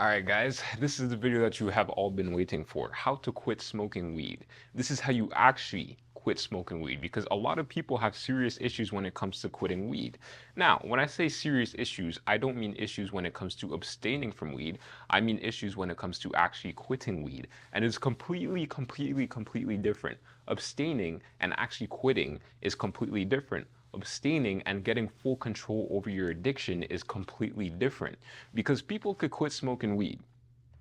Alright guys, this is the video that you have all been waiting for. How to quit smoking weed. This is how you actually quit smoking weed because a lot of people have serious issues when it comes to quitting weed. Now, when I say serious issues, I don't mean issues when it comes to abstaining from weed. I mean issues when it comes to actually quitting weed. And it's completely different. Abstaining and actually quitting is completely different. Abstaining and getting full control over your addiction is completely different because people could quit smoking weed.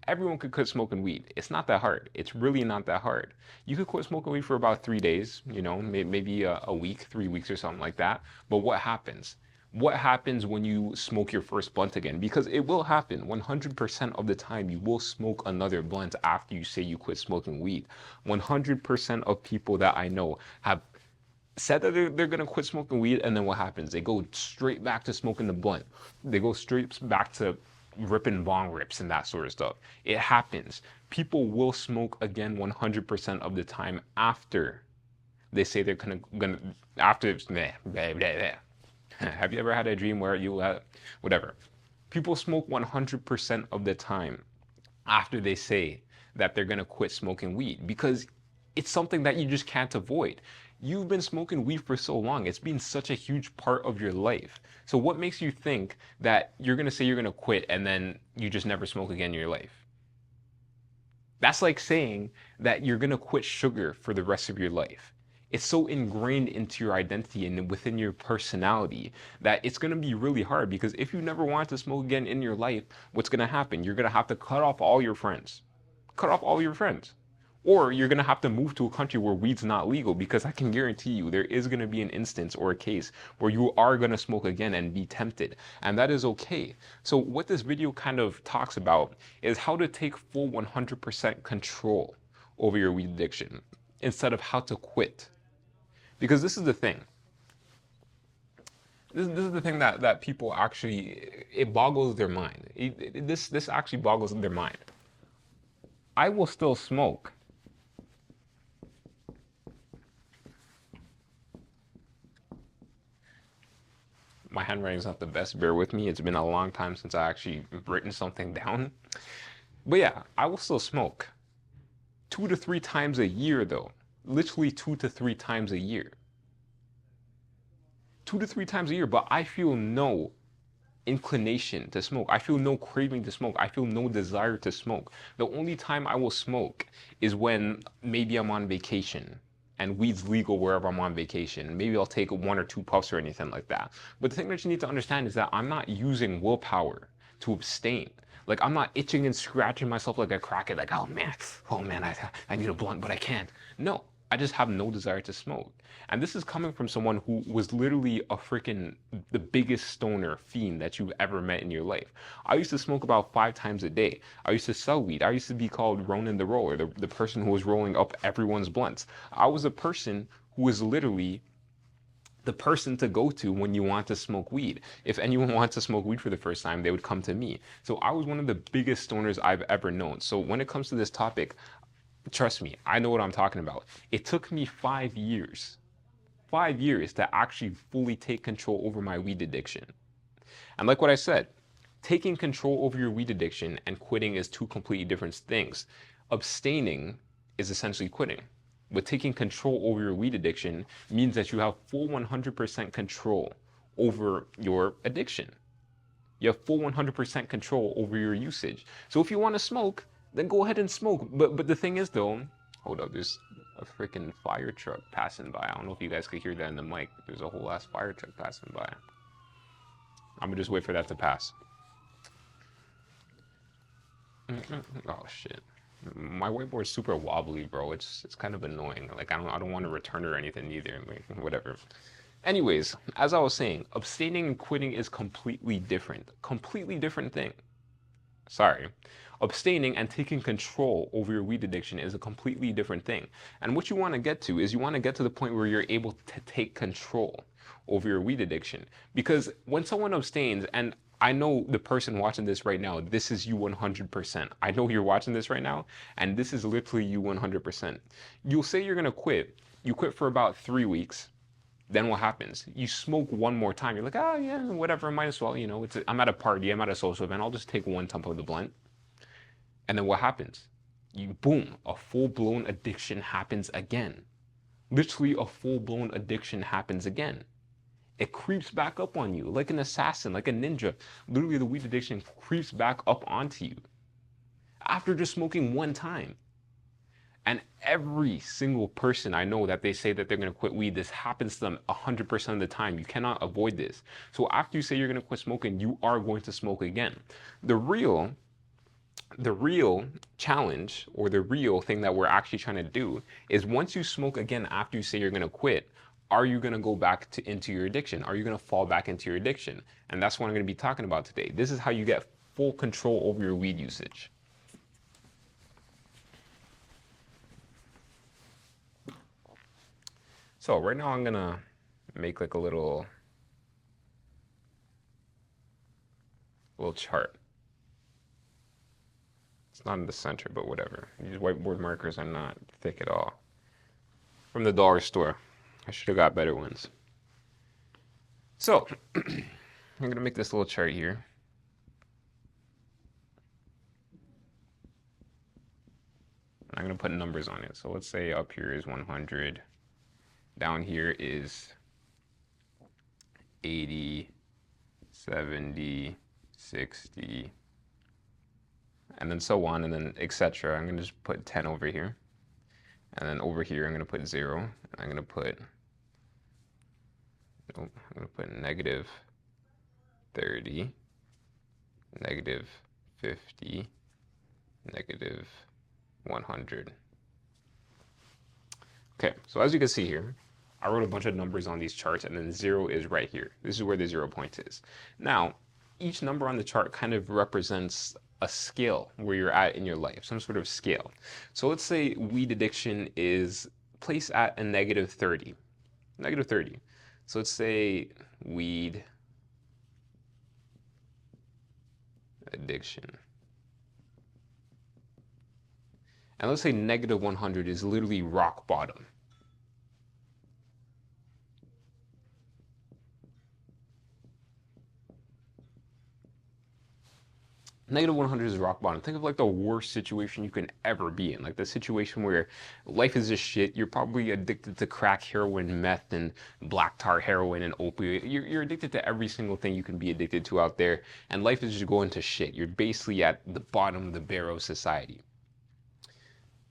Everyone could quit smoking weed. It's not that hard. It's really not that hard. You could quit smoking weed for about 3 days, maybe a week, 3 weeks or something like that. But what happens? What happens when you smoke your first blunt again? Because it will happen 100% of the time. You will smoke another blunt after you say you quit smoking weed. 100% of people that I know have said that they're gonna quit smoking weed, and then what happens? They go straight back to smoking the blunt. They go straight back to ripping bong rips and that sort of stuff. It happens. People will smoke again 100% of the time after they say they're gonna after blah, blah, blah, blah. Have you ever had a dream where you whatever? People smoke 100% of the time after they say that they're gonna quit smoking weed because it's something that you just can't avoid. You've been smoking weed for so long. It's been such a huge part of your life. So what makes you think that you're going to say you're going to quit and then you just never smoke again in your life? That's like saying that you're going to quit sugar for the rest of your life. It's so ingrained into your identity and within your personality that it's going to be really hard because if you never want to smoke again in your life, what's going to happen? You're going to have to cut off all your friends. Cut off all your friends. Or you're going to have to move to a country where weed's not legal because I can guarantee you there is going to be an instance or a case where you are going to smoke again and be tempted. And that is okay. So what this video kind of talks about is how to take full 100% control over your weed addiction instead of how to quit. Because this is the thing. This is the thing that people actually, it boggles their mind. This actually boggles their mind. I will still smoke. My handwriting's not the best, bear with me. It's been a long time since I actually written something down. But yeah, I will still smoke. 2 to 3 times a year though. Literally 2 to 3 times a year. 2 to 3 times a year, but I feel no inclination to smoke. I feel no craving to smoke. I feel no desire to smoke. The only time I will smoke is when maybe I'm on vacation and weed's legal wherever I'm on vacation. Maybe I'll take 1 or 2 puffs or anything like that. But the thing that you need to understand is that I'm not using willpower to abstain. Like I'm not itching and scratching myself like a crackhead, like, oh man, I need a blunt, but I can't. No, I just have no desire to smoke. And this is coming from someone who was literally the biggest stoner fiend that you've ever met in your life. I used to smoke about 5 times a day. I used to sell weed. I used to be called Ronan the Roller, the person who was rolling up everyone's blunts. I was a person who was literally the person to go to when you want to smoke weed. If anyone wants to smoke weed for the first time, they would come to me. So I was one of the biggest stoners I've ever known. So when it comes to this topic, trust me, I know what I'm talking about. It took me 5 years 5 years to actually fully take control over my weed addiction. And like what I said, taking control over your weed addiction and quitting is two completely different things. Abstaining is essentially quitting. But taking control over your weed addiction means that you have full 100% control over your addiction. You have full 100% control over your usage. So if you want to smoke, then go ahead and smoke. But the thing is though, hold up, there's a freaking fire truck passing by. I don't know if you guys could hear that in the mic. There's a whole ass fire truck passing by. I'm gonna just wait for that to pass. Oh shit. My whiteboard's super wobbly, bro. It's kind of annoying. Like I don't want to return it or anything either. Like whatever. Anyways, as I was saying, abstaining and quitting is completely different. Completely different thing. Sorry. Abstaining and taking control over your weed addiction is a completely different thing. And what you want to get to is you want to get to the point where you're able to take control over your weed addiction. Because when someone abstains, and I know the person watching this right now, this is you 100%. I know you're watching this right now, and this is literally you 100%. You'll say you're going to quit. You quit for about 3 weeks. Then what happens? You smoke one more time. You're like, oh yeah, whatever, might as well, I'm at a party, I'm at a social event, I'll just take one tump of the blunt. And then what happens? You boom, a full-blown addiction happens again. Literally a full-blown addiction happens again. It creeps back up on you like an assassin, like a ninja. Literally the weed addiction creeps back up onto you after just smoking one time. And every single person I know that they say that they're going to quit weed, this happens to them 100% of the time. You cannot avoid this. So after you say you're going to quit smoking, you are going to smoke again. The real challenge, or the real thing that we're actually trying to do, is once you smoke again after you say you're going to quit, are you going to go back into your addiction? Are you going to fall back into your addiction? And that's what I'm going to be talking about today. This is how you get full control over your weed usage. So right now I'm going to make like a little chart. It's not in the center, but whatever. These whiteboard markers are not thick at all. From the dollar store. I should have got better ones. So, I'm going to make this little chart here. I'm going to put numbers on it. So let's say up here is 100. Down here is 80, 70, 60, and then so on, and then etc. I'm going to just put 10 over here. And then over here, I'm going to put 0. And I'm going to put, negative 30, negative 50, negative 100. Okay, so as you can see here, I wrote a bunch of numbers on these charts, and then 0 is right here. This is where the 0 point is. Now, each number on the chart kind of represents a scale where you're at in your life, some sort of scale. So let's say weed addiction is placed at a negative 30. Negative 30. So let's say weed addiction. And let's say negative 100 is literally rock bottom. Negative 100 is rock bottom. Think of like the worst situation you can ever be in. Like the situation where life is just shit. You're probably addicted to crack, heroin, meth, and black tar heroin and opioid. You're addicted to every single thing you can be addicted to out there. And life is just going to shit. You're basically at the bottom of the barrel of society.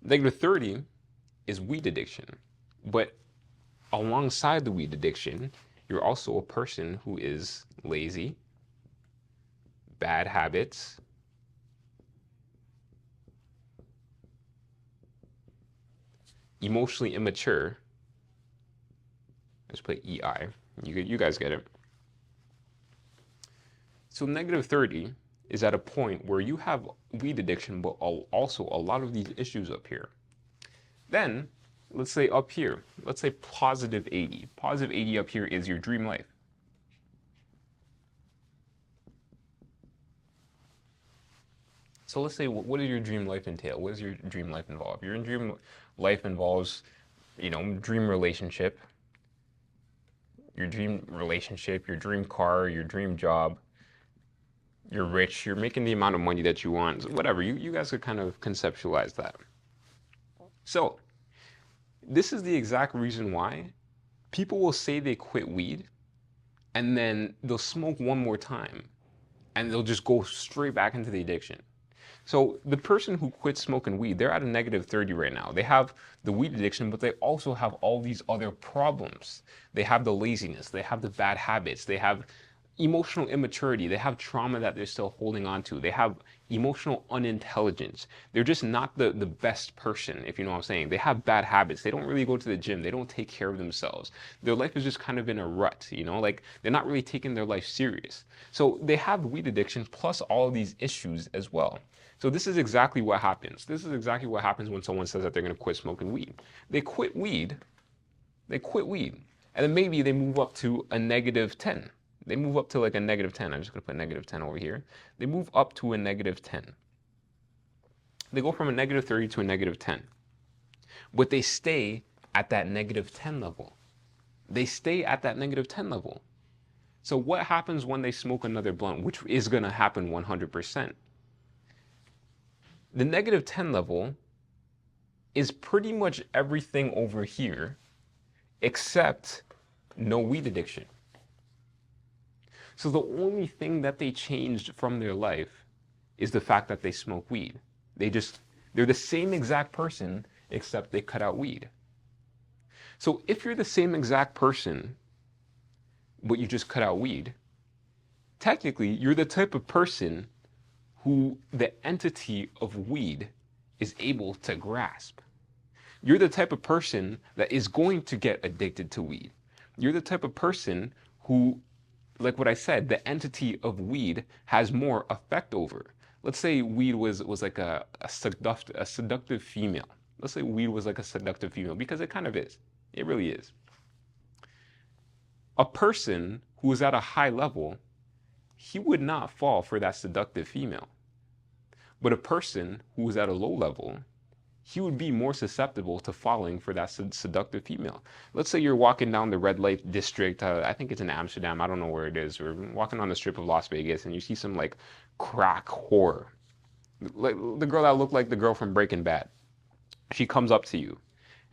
Negative 30 is weed addiction. But alongside the weed addiction, you're also a person who is lazy, bad habits, emotionally immature. Let's put EI. You guys get it. So negative 30 is at a point where you have weed addiction, but also a lot of these issues up here. Then, let's say up here, let's say positive 80. Positive 80 up here is your dream life. So let's say, what does your dream life entail? What does your dream life involve? Your dream life involves, dream relationship, your dream car, your dream job. You're rich, you're making the amount of money that you want, whatever. You guys could kind of conceptualize that. So, this is the exact reason why people will say they quit weed, and then they'll smoke one more time, and they'll just go straight back into the addiction. So the person who quits smoking weed, they're at a negative 30 right now. They have the weed addiction, but they also have all these other problems. They have the laziness, they have the bad habits, they have emotional immaturity, they have trauma that they're still holding on to, they have emotional unintelligence. They're just not the best person, if you know what I'm saying. They have bad habits. They don't really go to the gym. They don't take care of themselves. Their life is just kind of in a rut, like they're not really taking their life serious. So they have weed addiction plus all of these issues as well. So this is exactly what happens. This is exactly what happens when someone says that they're going to quit smoking weed. They quit weed, and then maybe they move up to a negative 10. They move up to like a negative 10. I'm just going to put negative 10 over here. They move up to a negative 10. They go from a negative 30 to a negative 10. But they stay at that negative 10 level. They stay at that negative 10 level. So what happens when they smoke another blunt, which is going to happen 100%? The negative 10 level is pretty much everything over here except no weed addiction. So the only thing that they changed from their life is the fact that they smoke weed. They're the same exact person except they cut out weed. So if you're the same exact person but you just cut out weed, technically you're the type of person who the entity of weed is able to grasp. You're the type of person that is going to get addicted to weed. You're the type of person who, like what I said, the entity of weed has more effect over. Let's say weed was like a seductive female. Let's say weed was like a seductive female, because it kind of is. It really is. A person who is at a high level, he would not fall for that seductive female. But a person who is at a low level, he would be more susceptible to falling for that seductive female. Let's say you're walking down the red light district. I think it's in Amsterdam. I don't know where it is. We're walking on the strip of Las Vegas, and you see some like crack whore, like the girl that looked like the girl from Breaking Bad. She comes up to you,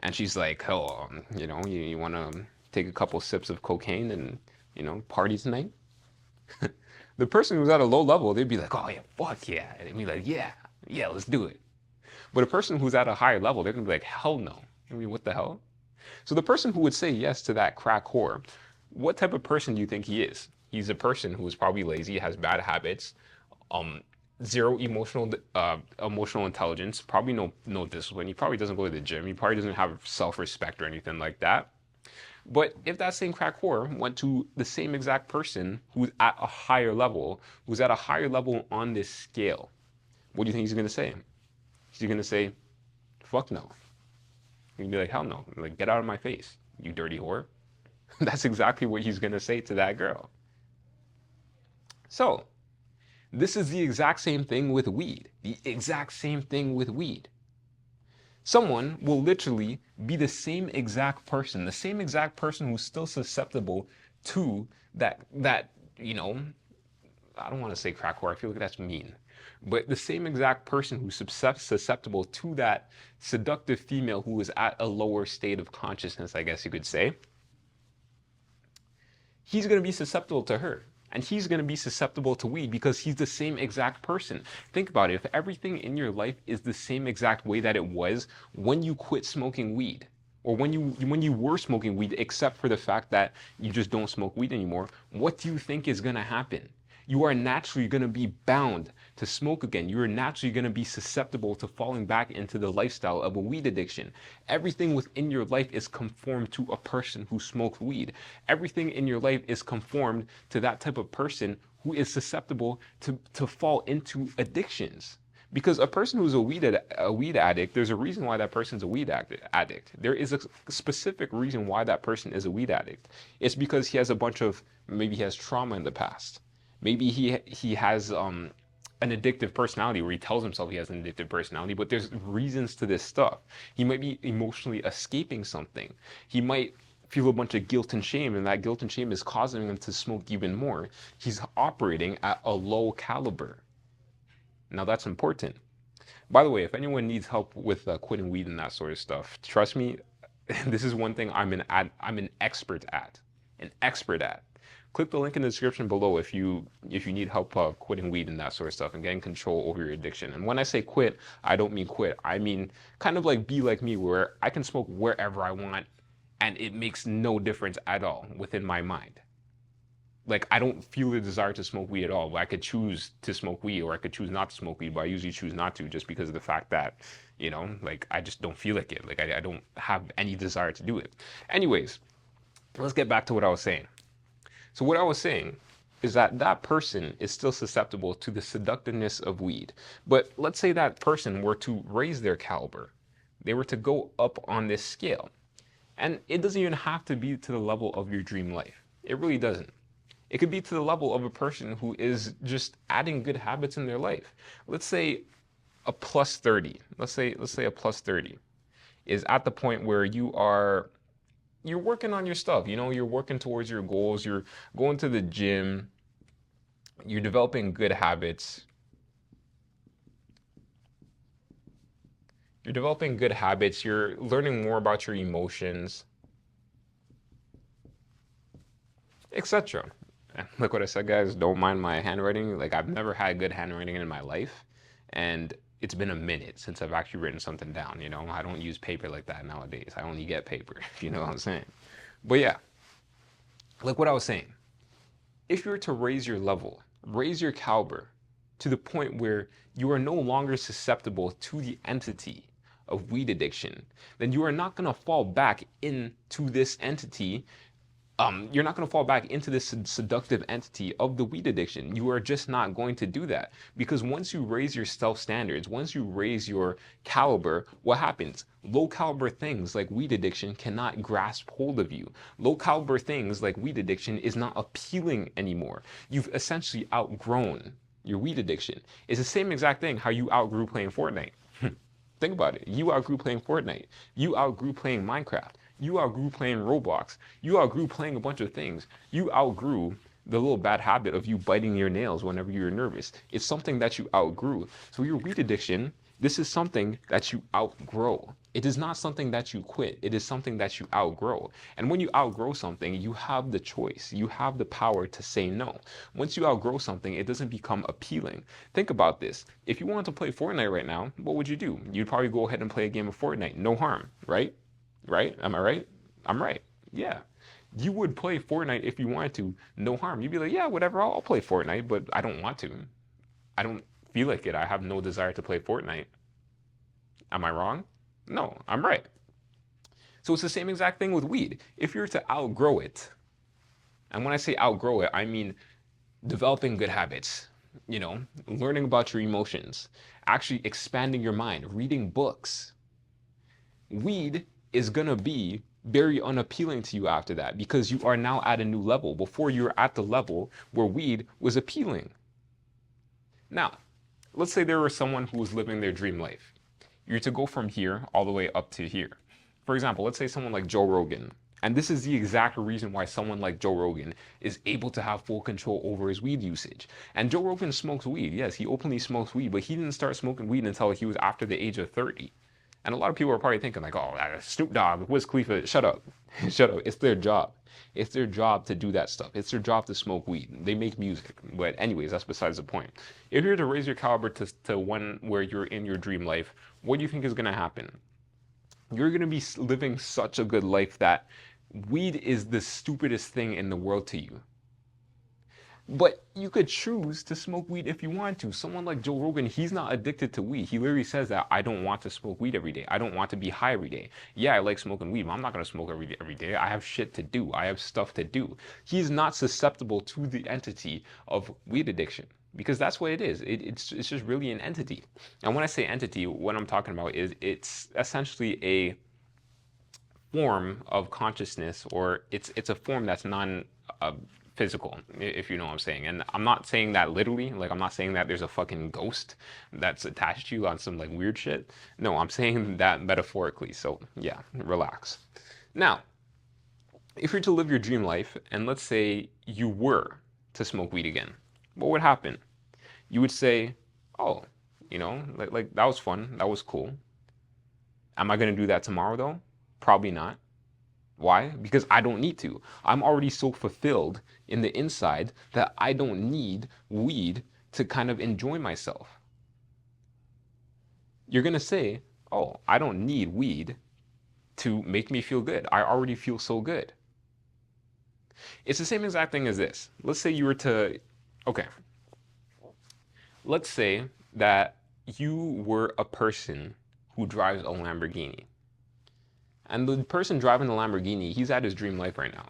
and she's like, "Oh, you want to take a couple sips of cocaine and party tonight?" The person who's at a low level, they'd be like, "Oh yeah, fuck yeah," and they'd be like, "Yeah, yeah, let's do it." But a person who's at a higher level, they're gonna be like, hell no. I mean, what the hell? So the person who would say yes to that crack whore, what type of person do you think he is? He's a person who is probably lazy, has bad habits, um, zero emotional intelligence, probably no discipline. He probably doesn't go to the gym. He probably doesn't have self-respect or anything like that. But if that same crack whore went to the same exact person who's at a higher level, who's at a higher level on this scale, what do you think he's gonna say? He's gonna say, fuck no. He'd be like, hell no. Like, get out of my face, you dirty whore. That's exactly what he's gonna say to that girl. So, this is the exact same thing with weed. The exact same thing with weed. Someone will literally be the same exact person who's still susceptible to that, I don't want to say crack whore, I feel like that's mean. But the same exact person who's susceptible to that seductive female who is at a lower state of consciousness, I guess you could say, he's going to be susceptible to her. And he's going to be susceptible to weed because he's the same exact person. Think about it. If everything in your life is the same exact way that it was when you quit smoking weed, or when you were smoking weed, except for the fact that you just don't smoke weed anymore, what do you think is going to happen? You are naturally going to be bound to smoke again. You are naturally going to be susceptible to falling back into the lifestyle of a weed addiction. Everything within your life is conformed to a person who smokes weed. Everything in your life is conformed to that type of person who is susceptible to fall into addictions. Because a person who's a weed addict, there's a reason why that person's a weed addict. There is a specific reason why that person is a weed addict. It's because he has maybe he has trauma in the past. Maybe he has an addictive personality, where he tells himself he has an addictive personality, but there's reasons to this stuff. He might be emotionally escaping something. He might feel a bunch of guilt and shame, and that guilt and shame is causing him to smoke even more. He's operating at a low caliber. Now that's important. By the way, if anyone needs help with quitting weed and that sort of stuff, trust me, this is one thing I'm an expert at. An expert at. Click the link in the description below if you need help quitting weed and that sort of stuff and getting control over your addiction. And when I say quit, I don't mean quit. I mean kind of like be like me, where I can smoke wherever I want and it makes no difference at all within my mind. Like, I don't feel the desire to smoke weed at all. I could choose to smoke weed, or I could choose not to smoke weed, but I usually choose not to, just because of the fact that, like, I just don't feel like it. Like, I don't have any desire to do it. Anyways, let's get back to what I was saying. So what I was saying is that that person is still susceptible to the seductiveness of weed. But let's say that person were to raise their caliber. They were to go up on this scale. And it doesn't even have to be to the level of your dream life. It really doesn't. It could be to the level of a person who is just adding good habits in their life. Let's say a plus 30. Let's say a plus 30 is at the point where you're working on your stuff, you're working towards your goals, you're going to the gym, you're developing good habits. You're developing good habits. You're learning more about your emotions, etc. Look what I said, guys. Don't mind my handwriting. Like, I've never had good handwriting in my life, and it's been a minute since I've actually written something down. I don't use paper like that nowadays. I only get paper, if you know what I'm saying. But yeah, like what I was saying, if you were to raise your level, raise your caliber to the point where you are no longer susceptible to the entity of weed addiction, then you are not going to fall back into this entity. You're not going to fall back into this seductive entity of the weed addiction. You are just not going to do that, because once you raise your self standards, once you raise your caliber, what happens? Low caliber things like weed addiction cannot grasp hold of you. Low caliber things like weed addiction is not appealing anymore. You've essentially outgrown your weed addiction. It's the same exact thing how you outgrew playing Fortnite. Think about it. You outgrew playing Fortnite. You outgrew playing Minecraft. You outgrew playing Roblox. You outgrew playing a bunch of things. You outgrew the little bad habit of you biting your nails whenever you're nervous. It's something that you outgrew. So your weed addiction, this is something that you outgrow. It is not something that you quit. It is something that you outgrow. And when you outgrow something, you have the choice. You have the power to say no. Once you outgrow something, it doesn't become appealing. Think about this. If you wanted to play Fortnite right now, what would you do? You'd probably go ahead and play a game of Fortnite. No harm, right? Right? Am I right? I'm right. Yeah. You would play Fortnite if you wanted to. No harm. You'd be like, yeah, whatever, I'll play Fortnite, but I don't want to. I don't feel like it. I have no desire to play Fortnite. Am I wrong? No, I'm right. So it's the same exact thing with weed. If you're to outgrow it, and when I say outgrow it, I mean developing good habits, learning about your emotions, actually expanding your mind, reading books. Weed is going to be very unappealing to you after that, because you are now at a new level. Before, you were at the level where weed was appealing. Now, let's say there was someone who was living their dream life. You're to go from here all the way up to here. For example, let's say someone like Joe Rogan. And this is the exact reason why someone like Joe Rogan is able to have full control over his weed usage. And Joe Rogan smokes weed. Yes, he openly smokes weed, but he didn't start smoking weed until he was after the age of 30. And a lot of people are probably thinking like, oh, Snoop Dogg, Wiz Khalifa, shut up. Shut up. It's their job. It's their job to do that stuff. It's their job to smoke weed. They make music. But anyways, that's besides the point. If you're to raise your caliber to one where you're in your dream life, what do you think is going to happen? You're going to be living such a good life that weed is the stupidest thing in the world to you. But you could choose to smoke weed if you want to. Someone like Joe Rogan, he's not addicted to weed. He literally says that I don't want to smoke weed every day. I don't want to be high every day. Yeah, I like smoking weed, but I'm not going to smoke every day. I have shit to do. I have stuff to do. He's not susceptible to the entity of weed addiction, because that's what it is. It's just really an entity. And when I say entity, what I'm talking about is it's essentially a form of consciousness, or it's a form that's physical, if you know what I'm saying. And I'm not saying that literally, like I'm not saying that there's a fucking ghost that's attached to you on some like weird shit. No, I'm saying that metaphorically. So yeah, relax. Now, if you're to live your dream life, and let's say you were to smoke weed again, what would happen? You would say, oh, like that was fun, that was cool. Am I gonna do that tomorrow though? Probably not. Why? Because I don't need to. I'm already so fulfilled in the inside that I don't need weed to kind of enjoy myself. You're going to say, oh, I don't need weed to make me feel good. I already feel so good. It's the same exact thing as this. Let's say you were to, okay, let's say that you were a person who drives a Lamborghini. And the person driving the Lamborghini, he's at his dream life right now.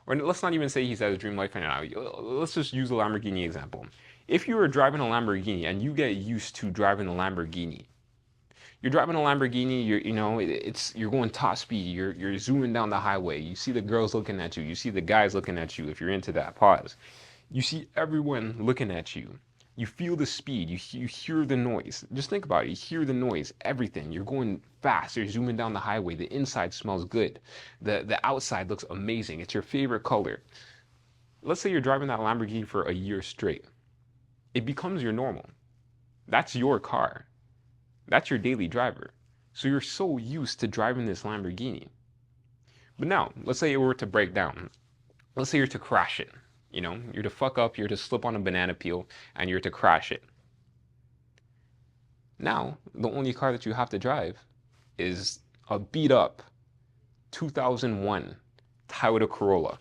Or let's not even say he's at his dream life right now. Let's just use a Lamborghini example. If you were driving a Lamborghini and you get used to driving a Lamborghini, you're driving a Lamborghini, you're going top speed, you're zooming down the highway, you see the girls looking at you, you see the guys looking at you if you're into that, pause. You see everyone looking at you. You feel the speed, you hear the noise. Just think about it, you hear the noise, everything. You're going fast, you're zooming down the highway, the inside smells good. The outside looks amazing, it's your favorite color. Let's say you're driving that Lamborghini for a year straight. It becomes your normal. That's your car. That's your daily driver. So you're so used to driving this Lamborghini. But now, let's say it were to break down. Let's say you're to crash it. You're to fuck up, you're to slip on a banana peel, and you're to crash it. Now, the only car that you have to drive is a beat up 2001 Toyota Corolla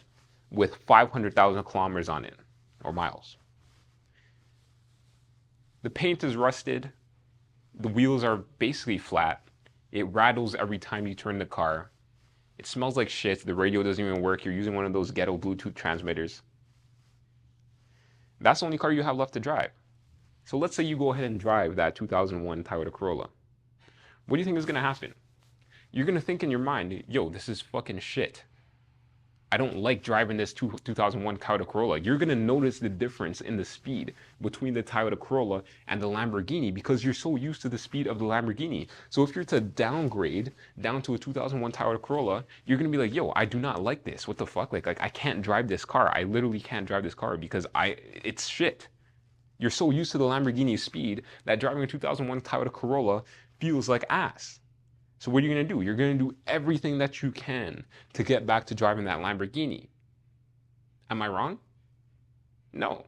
with 500,000 kilometers on it, or miles. The paint is rusted, the wheels are basically flat, it rattles every time you turn the car, it smells like shit, the radio doesn't even work, you're using one of those ghetto Bluetooth transmitters. That's the only car you have left to drive. So let's say you go ahead and drive that 2001 Toyota Corolla. What do you think is going to happen? You're going to think in your mind, yo, this is fucking shit. I don't like driving this 2001 Toyota Corolla. You're going to notice the difference in the speed between the Toyota Corolla and the Lamborghini because you're so used to the speed of the Lamborghini. So if you're to downgrade down to a 2001 Toyota Corolla, you're going to be like, yo, I do not like this. What the fuck? Like I can't drive this car. I literally can't drive this car because it's shit. You're so used to the Lamborghini speed that driving a 2001 Toyota Corolla feels like ass. So what are you going to do? You're going to do everything that you can to get back to driving that Lamborghini. Am I wrong? No.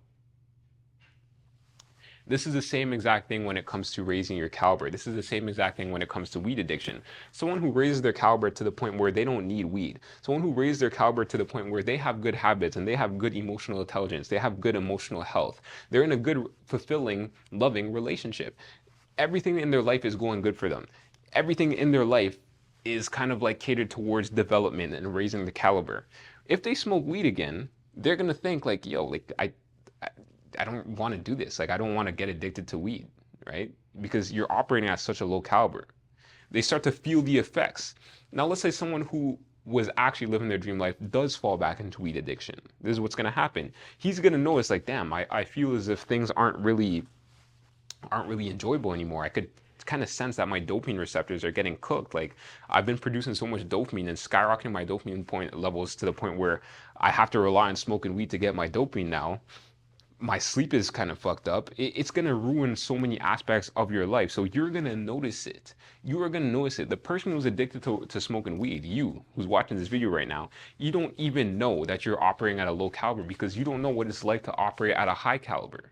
This is the same exact thing when it comes to raising your caliber. This is the same exact thing when it comes to weed addiction. Someone who raises their caliber to the point where they don't need weed. Someone who raises their caliber to the point where they have good habits and they have good emotional intelligence. They have good emotional health. They're in a good, fulfilling, loving relationship. Everything in their life is going good for them. Everything in their life is kind of like catered towards development and raising the caliber. If they smoke weed again, they're gonna think like, yo, like I don't want to do this. Like I don't want to get addicted to weed, right? Because you're operating at such a low caliber. They start to feel the effects. Now let's say someone who was actually living their dream life does fall back into weed addiction. This is what's gonna happen. He's gonna notice like, damn, I feel as if things aren't really enjoyable anymore. I could kind of sense that my dopamine receptors are getting cooked. Like I've been producing so much dopamine and skyrocketing my dopamine point levels to the point where I have to rely on smoking weed to get my dopamine now. My sleep is kind of fucked up. It's going to ruin so many aspects of your life. So you're going to notice it. You are going to notice it. The person who's addicted to smoking weed, you who's watching this video right now, you don't even know that you're operating at a low caliber because you don't know what it's like to operate at a high caliber.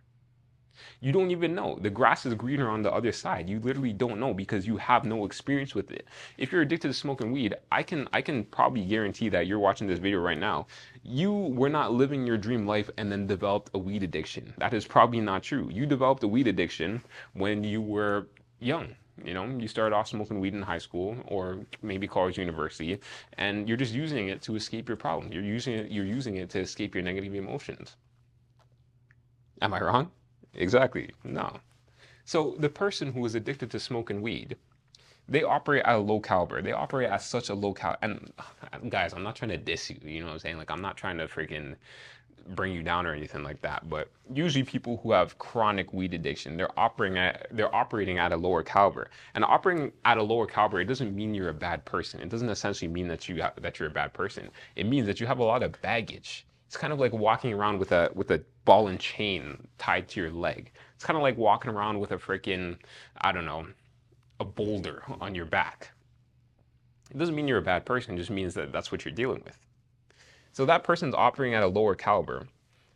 You don't even know. The grass is greener on the other side. You literally don't know because you have no experience with it. If you're addicted to smoking weed, I can probably guarantee that you're watching this video right now. You were not living your dream life and then developed a weed addiction. That is probably not true. You developed a weed addiction when you were young. You started off smoking weed in high school or maybe college, university, and you're just using it to escape your problem. You're using it to escape your negative emotions. Am I wrong? Exactly. No. So the person who is addicted to smoking weed, they operate at a low caliber. They operate at such a low caliber. And guys, I'm not trying to diss you. You know what I'm saying? Like, I'm not trying to freaking bring you down or anything like that. But usually people who have chronic weed addiction, they're operating at a lower caliber. And operating at a lower caliber, it doesn't mean you're a bad person. It doesn't essentially mean that you're a bad person. It means that you have a lot of baggage. It's kind of like walking around with a ball and chain tied to your leg. It's kind of like walking around with a freaking, I don't know, a boulder on your back. It doesn't mean you're a bad person. It just means that that's what you're dealing with. So that person's operating at a lower caliber.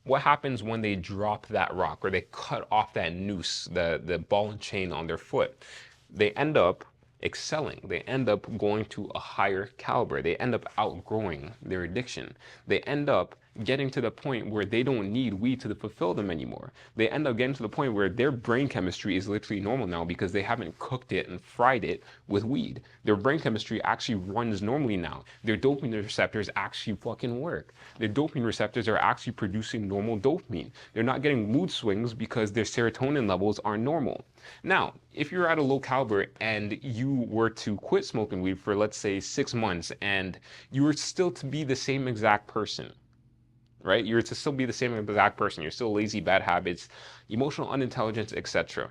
What happens when they drop that rock or they cut off that noose, the ball and chain on their foot? They end up excelling. They end up going to a higher caliber. They end up outgrowing their addiction. They end up getting to the point where they don't need weed to fulfill them anymore. They end up getting to the point where their brain chemistry is literally normal now because they haven't cooked it and fried it with weed. Their brain chemistry actually runs normally now. Their dopamine receptors actually fucking work. Their dopamine receptors are actually producing normal dopamine. They're not getting mood swings because their serotonin levels are normal. Now, if you're at a low caliber and you were to quit smoking weed for, let's say, 6 months and you were still to be the same exact person, right? You're to still be the same exact person. You're still lazy, bad habits, emotional unintelligence, etc.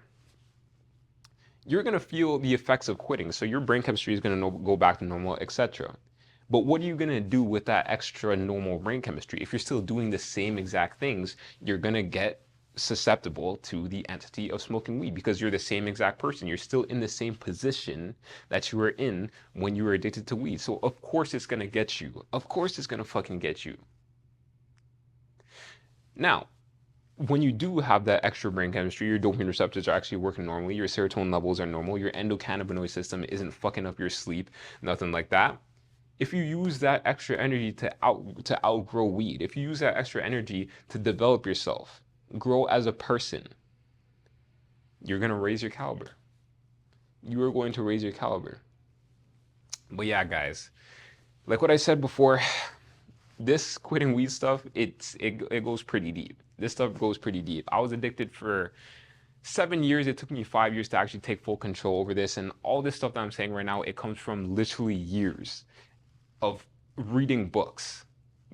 You're going to feel the effects of quitting. So your brain chemistry is going to go back to normal, etc. But what are you going to do with that extra normal brain chemistry? If you're still doing the same exact things, you're going to get susceptible to the entity of smoking weed because you're the same exact person. You're still in the same position that you were in when you were addicted to weed. So of course it's gonna get you. Of course it's gonna fucking get you. Now, when you do have that extra brain chemistry, your dopamine receptors are actually working normally, your serotonin levels are normal, your endocannabinoid system isn't fucking up your sleep, nothing like that. If you use that extra energy to outgrow weed, if you use that extra energy to develop yourself, grow as a person, you're gonna raise your caliber. You are going to raise your caliber. But yeah, guys, like what I said before, this quitting weed stuff, it goes pretty deep. This stuff goes pretty deep. I was addicted for 7 years. It took me 5 years to actually take full control over this, and all this stuff that I'm saying right now, it comes from literally years of reading books.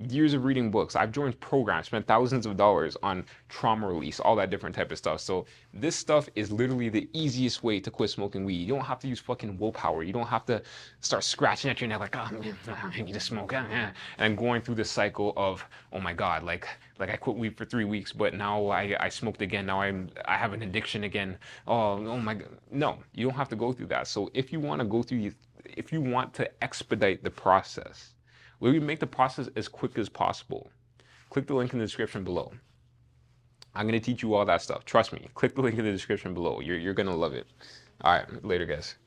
Years of reading books. I've joined programs, spent thousands of dollars on trauma release, all that different type of stuff. So this stuff is literally the easiest way to quit smoking weed. You don't have to use fucking willpower. You don't have to start scratching at your neck like, oh man, I need to smoke, and going through the cycle of, oh my god, like I quit weed for 3 weeks, but now I smoked again. Now I have an addiction again. Oh my god. No, you don't have to go through that. So if you want to go through, if you want to expedite the process, we make the process as quick as possible. Click the link in the description below. I'm going to teach you all that stuff. Trust me. Click the link in the description below. You're going to love it. All right. Later, guys.